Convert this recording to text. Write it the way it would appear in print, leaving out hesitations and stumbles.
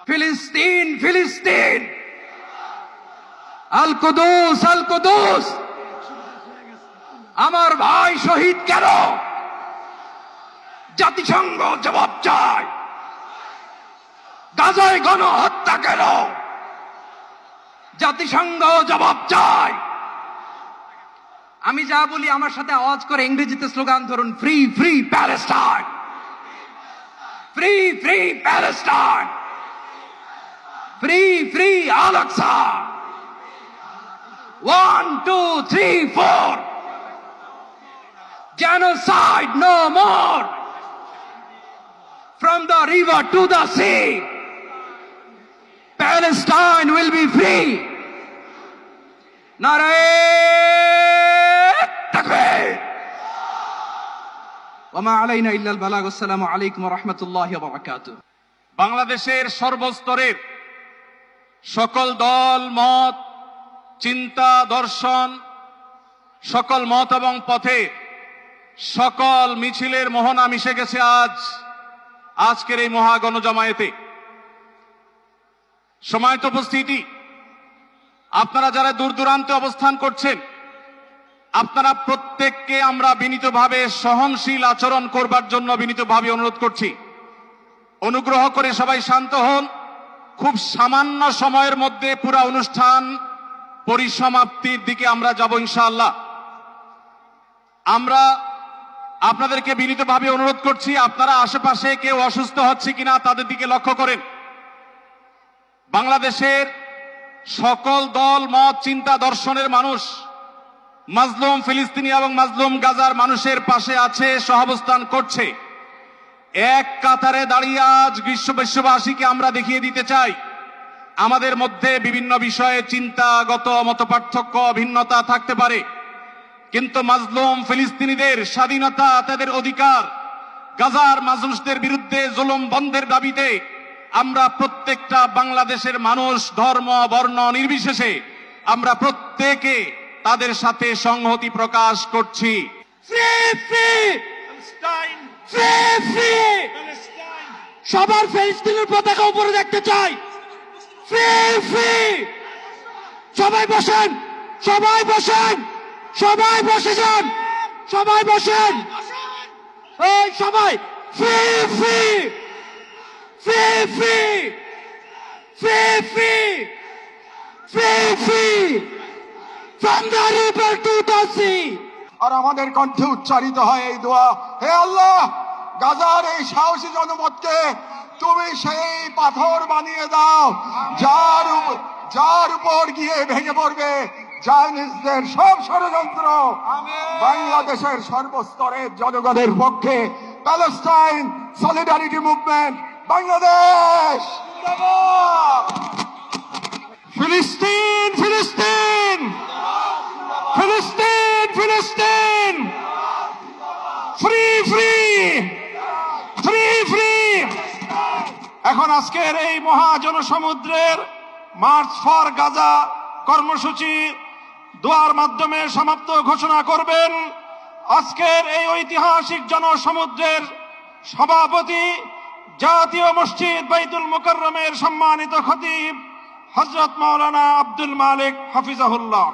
ফিলিস্তিন ফিলিস্তিন, আল কুদুস আল কুদুস। আমার ভাই শহীদ কেন? জাতিসংঘ জবাব চায়। গাজায় গণহত্যা কেন? জাতিসংঘ জবাব চায়। আমি যা বলি আমার সাথে আওয়াজ করে ইংরেজিতে স্লোগান ধরুন, free free Palestine, free free Palestine, free free Al Aqsa. 1 2 3 4, genocide no more, from the river to the sea, Palestine will be free. Nare takbir wa ma alayna illa al balagh. Assalamu alaykum wa rahmatullahi wa barakatuh. বাংলাদেশের সর্বস্তরের সকল দল মত, চিন্তা, দর্শন, সকল মত এবং পথে সকল মিছিলের মোহনা মিশে গেছে আজকের এই মহাগণজমায়েতে। সময়ত উপস্থিতি, আপনারা যারা দূর দূরান্তে অবস্থান করছেন, আপনারা প্রত্যেককে আমরা বিনীতভাবে সহনশীল আচরণ করবার জন্য বিনীতভাবে অনুরোধ করছি। অনুগ্রহ করে সবাই শান্ত হন। খুব সামান্য সময়ের মধ্যে পুরো অনুষ্ঠান পরিসমাপ্তির দিকে আমরা যাব ইনশাআল্লাহ। আমরা আপনাদেরকে বিনীতভাবে অনুরোধ করছি, আপনারা আশেপাশে কেউ অসুস্থ হচ্ছে কিনা তাদের দিকে লক্ষ্য করেন। বাংলাদেশের সকল দল মত, চিন্তা, দর্শনের মানুষ মাজলুম ফিলিস্তিনি এবং মাজলুম গাজার মানুষের পাশে আছে, সহাবস্থান করছে। এক কাতারে দাঁড়িয়ে আজ বিশ্ববাসীকে আমরা দেখিয়ে দিতে চাই, আমাদের মধ্যে বিভিন্ন বিষয়ে চিন্তাগত মতপার্থক্য, ভিন্নতা থাকতে পারে, কিন্তু মাজলুম ফিলিস্তিনিদের স্বাধীনতা, তাদের অধিকার, গাজার মানুষদের বিরুদ্ধে জুলুম বন্ধের দাবিতে আমরা প্রত্যেকটা বাংলাদেশের মানুষ ধর্ম বর্ণ নির্বিশেষে আমরা প্রত্যেকে তাদের সাথে সংহতি প্রকাশ করছি। সবার ফিলিস্তিনের পতাকা উপরে দেখতে চাই। Free free. সবাই বসেন, সবাই বসেন, সবাই বসে যান, সবাই বসেন, এই সবাই free free free free free free free free from the river to the sea. আর আমাদের কণ্ঠে উচ্চারিত হয় এই দোয়া, হে আল্লাহ, গাজার এই সাহসী জনপদকে তুমি সেই পাথর বানিয়ে দাও যার উপর গিয়ে ভেঙে পড়বে জায়নিস্টদের সব ষড়যন্ত্র। বাংলাদেশের সর্বস্তরের জনগণের পক্ষে প্যালেস্টাইন সলিডারিটি মুভমেন্ট বাংলাদেশ। ফিলিস্তিন ফিলিস্তিন ফিলিস্তিন ফিলিস্তিন, ফ্রি ফ্রি ফ্রি ফ্রি। এখন আজকের এই মহাজনসমুদ্রের মার্চ ফর গাজা কর্মসূচি দোয়ার মাধ্যমে সমাপ্ত ঘোষণা করবেন আজকের এই ঐতিহাসিক জনসমুদ্রের সভাপতি, জাতীয় মসজিদ বাইতুল মুকাররমের সম্মানিত খতিব হযরত মাওলানা আব্দুল মালিক হাফিজাহুল্লাহ।